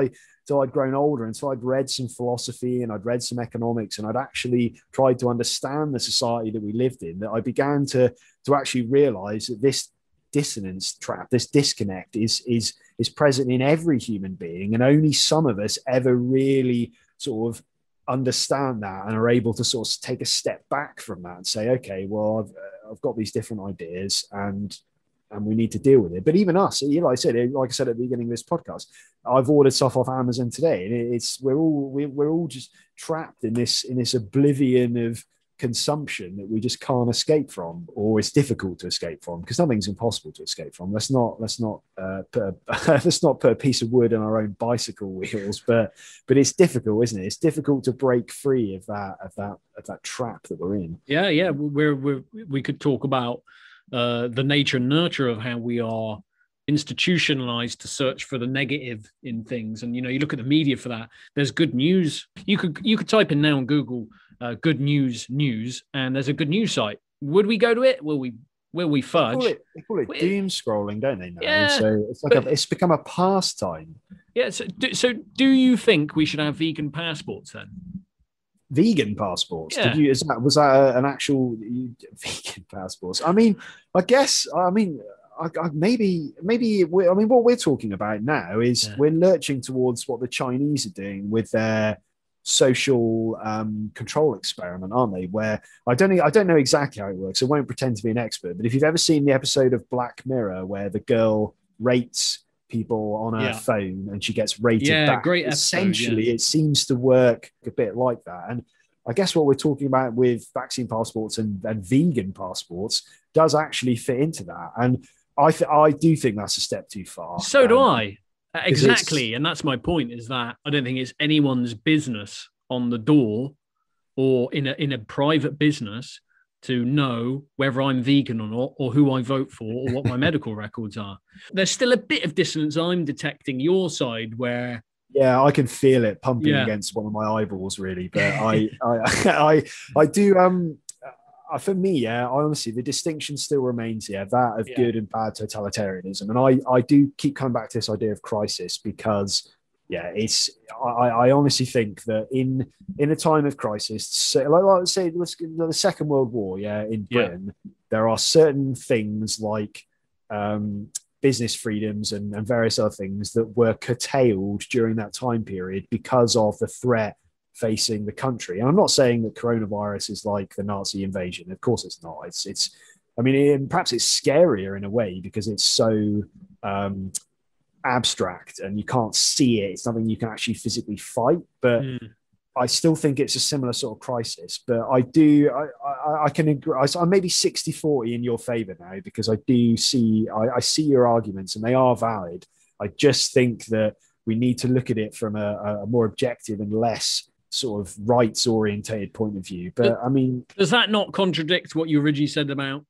I'd grown older, until I'd read some philosophy and I'd read some economics and I'd actually tried to understand the society that we lived in, that I began to actually realize that this dissonance trap, this disconnect is present in every human being, and only some of us ever really sort of understand that and are able to sort of take a step back from that and say, okay, well, I've got these different ideas and we need to deal with it. But even us, like I said at the beginning of this podcast, I've ordered stuff off Amazon today, and we're all just trapped in this oblivion of consumption that we just can't escape from, or it's difficult to escape from, because nothing's impossible to escape from. Let's not put a piece of wood on our own bicycle wheels, but it's difficult, isn't it? It's difficult to break free of that trap that we're in. Yeah. We could talk about the nature and nurture of how we are institutionalized to search for the negative in things. And, you know, you look at the media for that. There's good news. You could type in now on Google good news, and there's a good news site. Would we go to it? Will we fudge? They call it doom scrolling, don't they? Now? Yeah, so it's like it's become a pastime. Yeah. So do you think we should have vegan passports then? Vegan passports? Yeah. Was that an actual vegan passports? I mean, I guess. I mean, maybe. What we're talking about now is we're lurching towards what the Chinese are doing with their social control experiment, aren't they? Where I don't know exactly how it works. I won't pretend to be an expert, but if you've ever seen the episode of Black Mirror where the girl rates people on her phone and she gets rated back, great episode, essentially it seems to work a bit like that. And I guess what we're talking about with vaccine passports and vegan passports does actually fit into that. And I do think that's a step too far. So do I. Exactly. And that's my point, is that I don't think it's anyone's business on the door or in a private business to know whether I'm vegan or not, or who I vote for, or what my medical records are. There's still a bit of dissonance I'm detecting your side where... Yeah, I can feel it pumping against one of my eyeballs, really. But I do... for me, honestly, the distinction still remains that of good and bad totalitarianism. And I do keep coming back to this idea of crisis, because I honestly think that in a time of crisis, so let's say the Second World War, in Britain, there are certain things like business freedoms and various other things that were curtailed during that time period because of the threat facing the country. And I'm not saying that coronavirus is like the Nazi invasion. Of course it's not. It's I mean, perhaps it's scarier in a way because it's so abstract and you can't see it. It's something you can actually physically fight. But I still think it's a similar sort of crisis. But I can agree. I'm maybe 60-40 in your favor now, because I see your arguments and they are valid. I just think that we need to look at it from a more objective and less sort of rights orientated point of view. But I mean, does that not contradict what you originally said about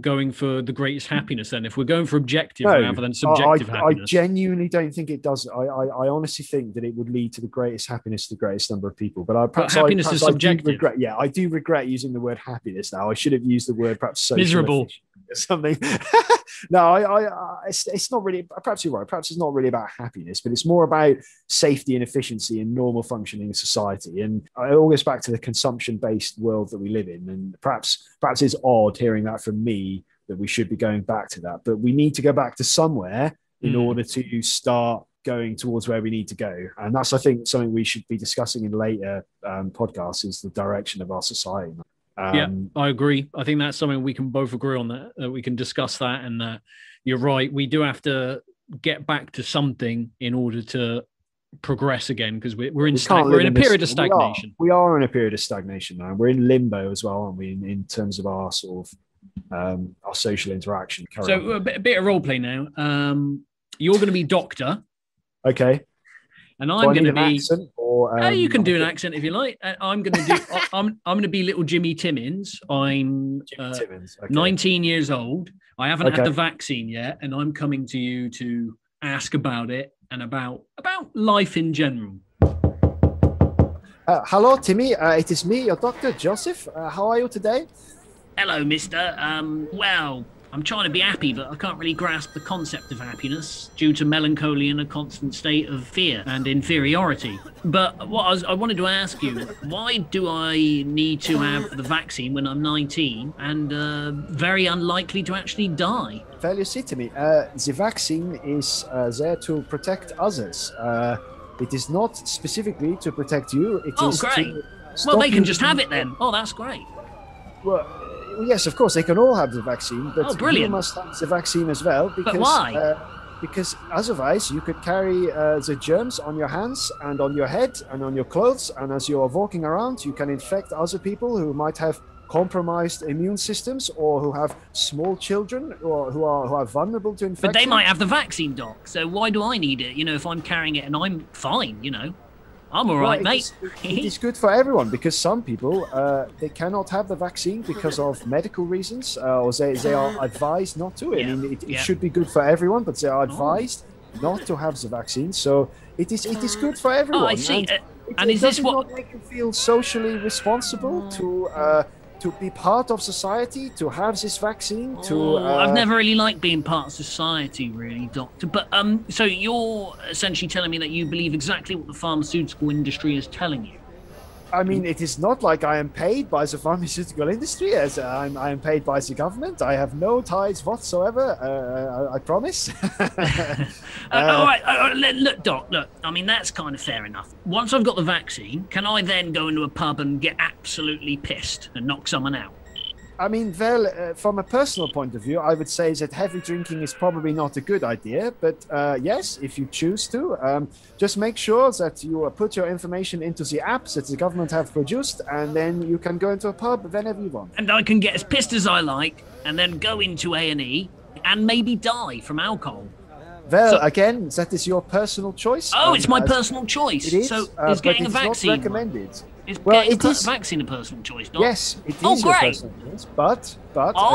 going for the greatest happiness? Then, if we're going for objective rather than subjective happiness, I genuinely don't think it does. I honestly think that it would lead to the greatest happiness to the greatest number of people. But happiness is subjective. I do regret using the word happiness now. I should have used the word perhaps social miserable or something. No, it's not really. Perhaps you're right. Perhaps it's not really about happiness, but it's more about safety and efficiency in normal functioning society. And it all goes back to the consumption-based world that we live in. And perhaps it's odd hearing that from me, that we should be going back to that. But we need to go back to somewhere in order to start going towards where we need to go. And that's, I think, something we should be discussing in later podcasts, is the direction of our society. Yeah, I agree. I think that's something we can both agree on, that we can discuss that, and that you're right. We do have to get back to something in order to progress again, because we're in a period of stagnation. We are in a period of stagnation now. We're in limbo as well, aren't we, in terms of our sort of our social interaction. So a bit of role play now. You're going to be Doctor. Okay. And I'm going to be. Accent, or, you can do an accent if you like. I'm going to do. I'm going to be little Jimmy Timmins. I'm 19 years old. I haven't had the vaccine yet, and I'm coming to you to ask about it and about life in general. Hello, Timmy. It is me, your doctor, Joseph. How are you today? Hello, Mister. Well, I'm trying to be happy, but I can't really grasp the concept of happiness due to melancholy and a constant state of fear and inferiority. But what I wanted to ask you, why do I need to have the vaccine when I'm 19 and very unlikely to actually die? Well, you see, Timmy, the vaccine is there to protect others. It is not specifically to protect you. It is great. Well, they can just have it then. Oh, that's great. Well, yes, of course, they can all have the vaccine, but brilliant. You must have the vaccine as well. Because, but why? Because otherwise you could carry the germs on your hands and on your head and on your clothes, and as you are walking around, you can infect other people who might have compromised immune systems, or who have small children, or who are vulnerable to infection. But they might have the vaccine, Doc, so why do I need it? If I'm carrying it and I'm fine, I'm all right, mate. It is good for everyone, because some people, they cannot have the vaccine because of medical reasons, or they are advised not to. I mean, it should be good for everyone, but they are advised not to have the vaccine. So it is good for everyone. Oh, I see. And is this what make you feel socially responsible to be part of society, to have this vaccine? I've never really liked being part of society, really, Doctor. But so you're essentially telling me that you believe exactly what the pharmaceutical industry is telling you? I mean, it is not like I am paid by the pharmaceutical industry, as I am paid by the government. I have no ties whatsoever, I promise. All right, look, Doc, look, I mean, that's kind of fair enough. Once I've got the vaccine, can I then go into a pub and get absolutely pissed and knock someone out? I mean, well, from a personal point of view, I would say that heavy drinking is probably not a good idea. But yes, if you choose to, just make sure that you put your information into the apps that the government have produced, and then you can go into a pub whenever you want. And I can get as pissed as I like, and then go into A&E and maybe die from alcohol. Well, again, that is your personal choice. Oh, it's my personal choice. It is, so is getting a vaccine not recommended. Is getting a vaccine a personal choice, Doc? Yes, it is your personal choice. But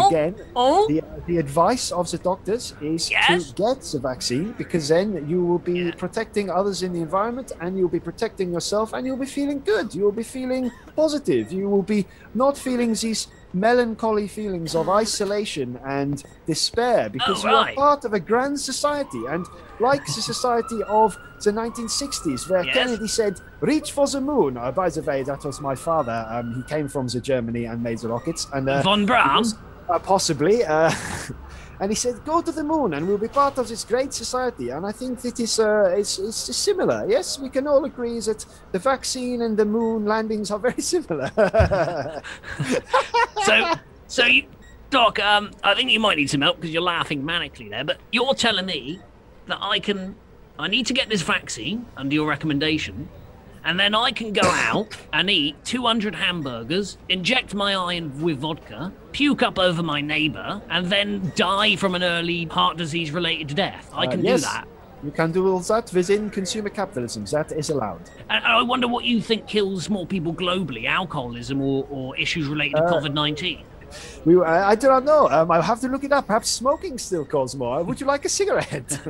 again, the advice of the doctors is to get the vaccine, because then you will be protecting others in the environment, and you'll be protecting yourself, and you'll be feeling good. You'll be feeling positive. You will be not feeling these melancholy feelings of isolation and despair, because you are part of a grand society, and like the society of the 1960s, where Kennedy said, "Reach for the moon." By the way, that was my father. He came from Germany and made the rockets. And Von Braun? Possibly. And he said, "Go to the moon, and we'll be part of this great society." And I think that it's similar. Yes, we can all agree that the vaccine and the moon landings are very similar. So, Doc, I think you might need some help, because you're laughing manically there. But you're telling me that I need to get this vaccine under your recommendation, and then I can go out and eat 200 hamburgers, inject my eye with vodka, puke up over my neighbour, and then die from an early heart disease related death. I can do that. You can do all that within consumer capitalism. That is allowed. And I wonder what you think kills more people globally, alcoholism or issues related to COVID-19. I do not know. I'll have to look it up. Perhaps smoking still causes more. Would you like a cigarette?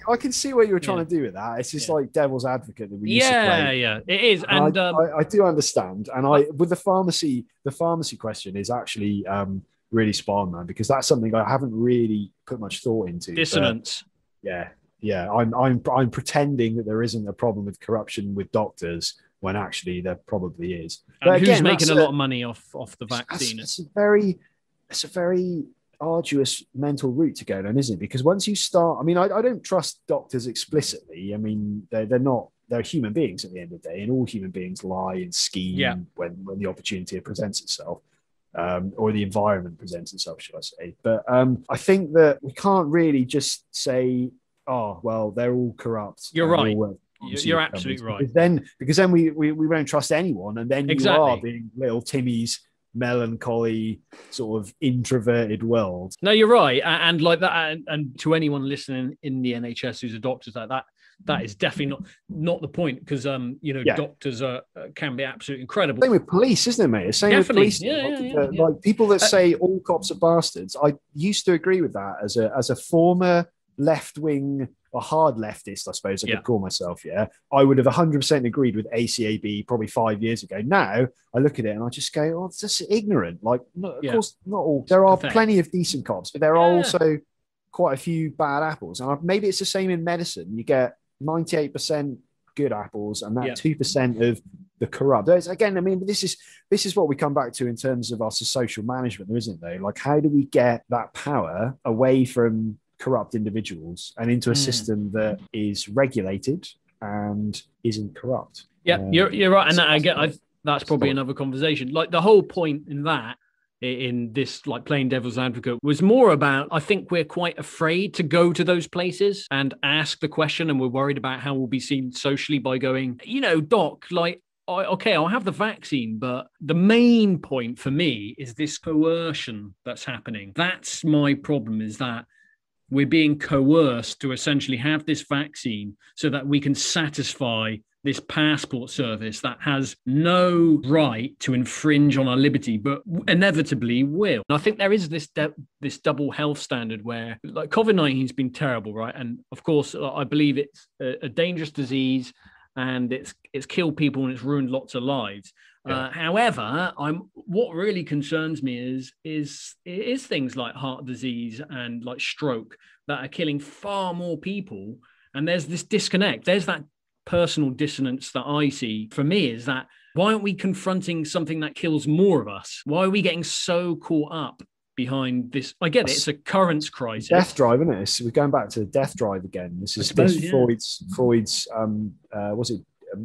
I can see what you were trying to do with that. It's just like devil's advocate that we used to play. Yeah, it is. And I do understand. And with the pharmacy question is actually really spot on, man, because that's something I haven't really put much thought into. Dissonance. Yeah. I'm pretending that there isn't a problem with corruption with doctors when actually there probably is. And but who's making a lot of money off the vaccine? It's a very arduous mental route to go down, isn't it? Because once you start, I mean, I don't trust doctors explicitly. I mean, they're human beings at the end of the day, and all human beings lie and scheme when the opportunity presents itself. Or the environment presents itself, should I say. But I think that we can't really just say, oh, well, they're all corrupt. You're right. You're absolutely right. Because then we won't trust anyone. And then you are being little Timmy's melancholy, sort of introverted world. No, you're right. And like that, and to anyone listening in the NHS who's a doctor, that is definitely not the point, because doctors can be absolutely incredible. Same with police, isn't it, mate? Same with police. Like people that say all cops are bastards. I used to agree with that as a former left-wing or hard leftist, I suppose I could call myself. Yeah, I would have 100% agreed with ACAB probably 5 years ago. Now I look at it and I just go, "Oh, it's just ignorant." Like, of course, not all. There are plenty of decent cops, but there are also quite a few bad apples. And maybe it's the same in medicine. You get 98% good apples and that 2% of the corrupt. Again, I mean, this is what we come back to in terms of our social management, isn't there? Like, how do we get that power away from corrupt individuals and into a system that is regulated and isn't corrupt? Yeah, you're right. And that's probably another conversation. Like, the whole point in this, like, playing devil's advocate, was more about, I think we're quite afraid to go to those places and ask the question, and we're worried about how we'll be seen socially by going, doc, like, I'll have the vaccine, but the main point for me is this coercion that's happening. That's my problem, is that we're being coerced to essentially have this vaccine so that we can satisfy this passport service that has no right to infringe on our liberty, but inevitably will. And I think there is this double health standard where, like, COVID-19 has been terrible, right? And of course, I believe it's a dangerous disease, and it's killed people and it's ruined lots of lives. Yeah. However, what really concerns me is things like heart disease and like stroke that are killing far more people. And there's this disconnect. There's that personal dissonance that I see for me, is that why aren't we confronting something that kills more of us? Why are we getting so caught up behind this? I get it, it's a currents crisis. Death drive, isn't it? We're going back to death drive again. This is Freud's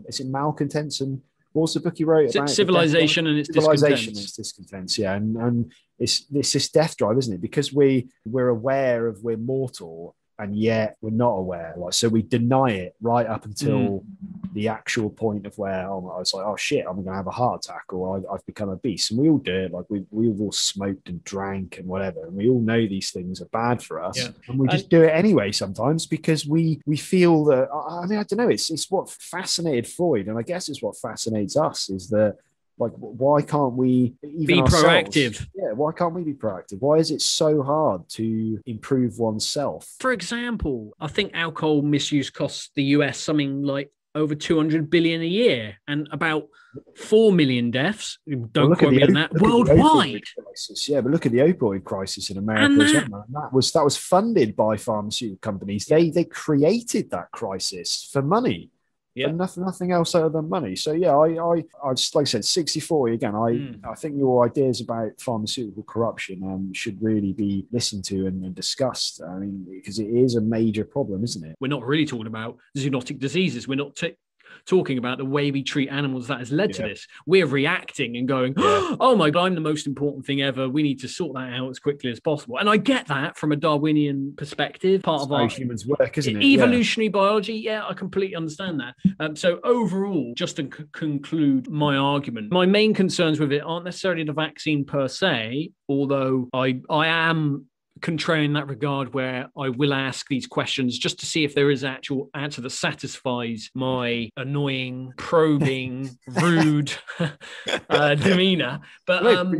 is it malcontents, and what was the book he wrote about? Civilization and its discontents. Yeah, and it's this death drive, isn't it? Because we're aware of we're mortal, and yet we're not aware. Like, so we deny it right up until the actual point of where I was like, oh shit, I'm gonna have a heart attack, or I've become obese. And we all do it. Like, we've all smoked and drank and whatever, and we all know these things are bad for us, and we just do it anyway sometimes because we feel that. I mean, I don't know. It's what fascinated Freud, and I guess it's what fascinates us, is that, like, why can't we be proactive? Yeah, why can't we be proactive? Why is it so hard to improve oneself? For example, I think alcohol misuse costs the US something like over 200 billion a year, and about 4 million deaths. Don't quote me on that. Worldwide. Yeah, but look at the opioid crisis in America as well. That was funded by pharmaceutical companies. They created that crisis for money. Yeah, nothing else other than money. So yeah, I just, like I said, 60-40 again. I think your ideas about pharmaceutical corruption should really be listened to and discussed. I mean, because it is a major problem, isn't it? We're not really talking about zoonotic diseases. We're not talking about the way we treat animals that has led to this. We're reacting and going, oh my God, I'm the most important thing ever. We need to sort that out as quickly as possible. And I get that from a Darwinian perspective, part of our humans' work, isn't it? Evolutionary biology. Yeah, I completely understand that. So overall, just to conclude my argument, my main concerns with it aren't necessarily the vaccine per se, although I am contrary in that regard, where I will ask these questions just to see if there is an actual answer that satisfies my annoying, probing, rude demeanor. But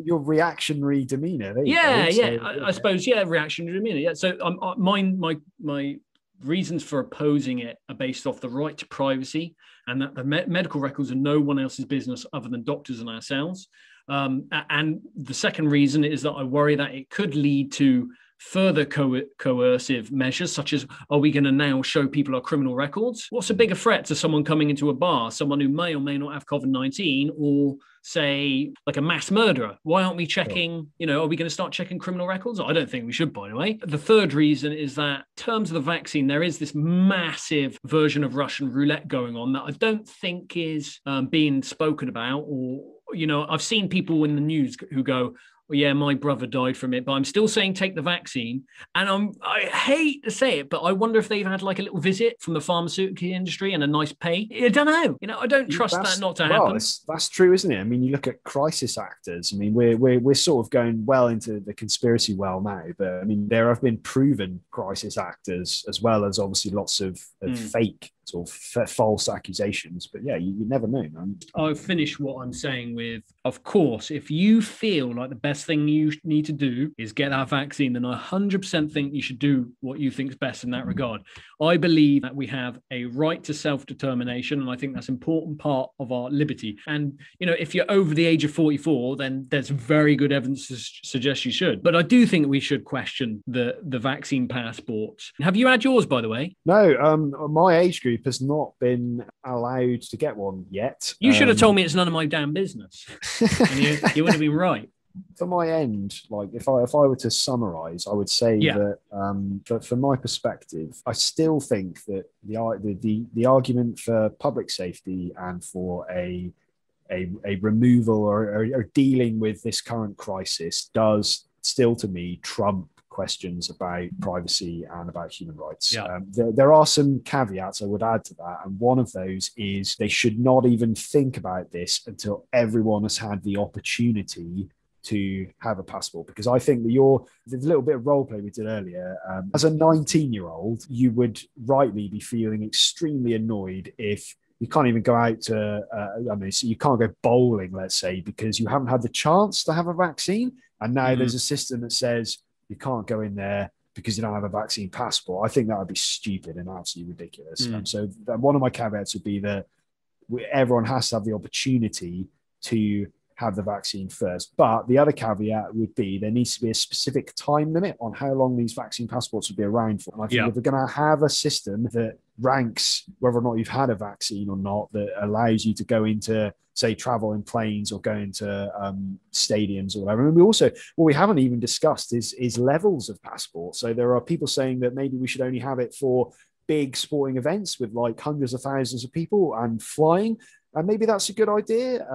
your reactionary demeanor. I suppose, reactionary demeanor. Yeah. So my reasons for opposing it are based off the right to privacy, and that the medical records are no one else's business other than doctors and ourselves. And the second reason is that I worry that it could lead to further coercive measures, such as, are we going to now show people our criminal records? What's a bigger threat to someone coming into a bar, someone who may or may not have COVID-19, or say like a mass murderer? Why aren't we checking, are we going to start checking criminal records? I don't think we should, by the way. The third reason is that in terms of the vaccine, there is this massive version of Russian roulette going on that I don't think is being spoken about, or, I've seen people in the news who go, well, yeah, my brother died from it, but I'm still saying take the vaccine. And I hate to say it, but I wonder if they've had like a little visit from the pharmaceutical industry and a nice pay. I don't know. I don't trust that not to happen. That's true, isn't it? I mean, you look at crisis actors. I mean, we're sort of going well into the conspiracy well now, but I mean, there have been proven crisis actors, as well as obviously lots of fake sort of false accusations. But yeah, you never know, man. I'll finish what I'm saying with, of course, if you feel like the best thing you need to do is get that vaccine, then I 100% think you should do what you think is best in that regard. I believe that we have a right to self-determination, and I think that's an important part of our liberty. And, if you're over the age of 44, then there's very good evidence to suggest you should. But I do think we should question the vaccine passports. Have you had yours, by the way? No, my age group has not been allowed to get one yet. You should have told me it's none of my damn business. And you would have been right. For my end, like if I were to summarize, I would say that from my perspective, I still think that the argument for public safety and for a removal or dealing with this current crisis does still, to me, trump questions about privacy and about human rights. There are some caveats I would add to that, and one of those is they should not even think about this until everyone has had the opportunity to have a passport, because I think that the little bit of role play we did earlier, as a 19-year-old, you would rightly be feeling extremely annoyed if you can't even go out to, so you can't go bowling, let's say, because you haven't had the chance to have a vaccine. And now there's a system that says you can't go in there because you don't have a vaccine passport. I think that would be stupid and absolutely ridiculous. So one of my caveats would be that everyone has to have the opportunity to have the vaccine first. But the other caveat would be there needs to be a specific time limit on how long these vaccine passports would be around for. And I think if we're going to have a system that ranks whether or not you've had a vaccine or not, that allows you to go into, say, travel in planes or go into stadiums or whatever. And what we haven't even discussed is levels of passports. So there are people saying that maybe we should only have it for big sporting events with like hundreds of thousands of people and flying. And maybe that's a good idea,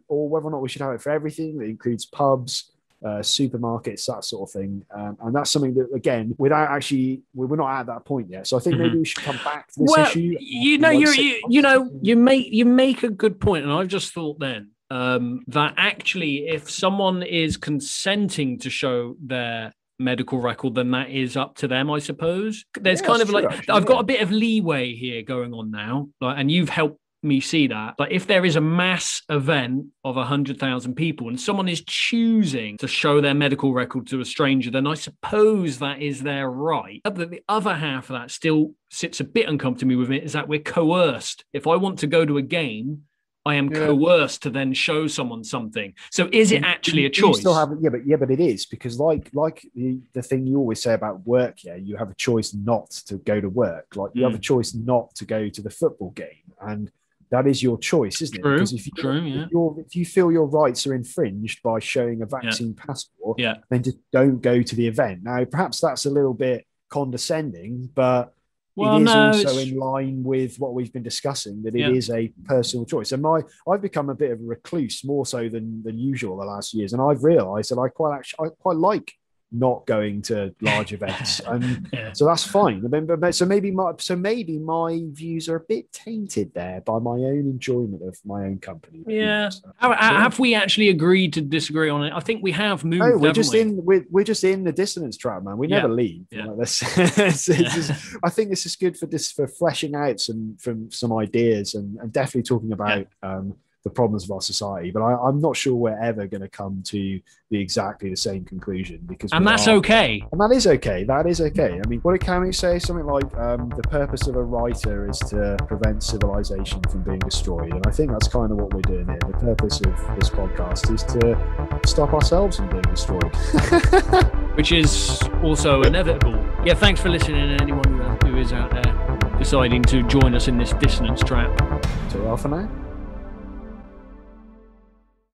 or whether or not we should have it for everything that includes pubs, supermarkets, that sort of thing. And that's something that, again, we're not at that point yet. So I think maybe we should come back to this issue. You make a good point, and I've just thought then that actually, if someone is consenting to show their medical record, then that is up to them, I suppose. There's I've got a bit of leeway here going on now, and you've helped me see that. But if there is a mass event of 100,000 people and someone is choosing to show their medical record to a stranger, then I suppose that is their right. But the other half of that still sits a bit uncomfortably with me, is that we're coerced. If I want to go to a game, I am coerced to then show someone something. So is it actually a choice? Still have, but it is, because like the thing you always say about work, you have a choice not to go to work. Like you have a choice not to go to the football game, and that is your choice, isn't it? Because if you feel your rights are infringed by showing a vaccine passport, then just don't go to the event. Now, perhaps that's a little bit condescending, but it is also in line with what we've been discussing, that it is a personal choice. And I've become a bit of a recluse, more so than usual the last years, and I've realised that I quite like not going to large events, and so that's fine. So maybe my views are a bit tainted there by my own enjoyment of my own company. Yeah. Have we actually agreed to disagree on it? I think we have moved. No, we're just in the dissonance trap, man. We never leave. Yeah. Like I think this is good for fleshing out some ideas and definitely talking about the problems of our society. But I'm not sure we're ever going to come to exactly the same conclusion, and that's okay. And that is okay. That is okay. I mean, what did Camus say? Something like the purpose of a writer is to prevent civilization from being destroyed. And I think that's kind of what we're doing here. The purpose of this podcast is to stop ourselves from being destroyed. Which is also inevitable. Yeah, thanks for listening, and anyone who is out there deciding to join us in this dissonance trap. So, for now.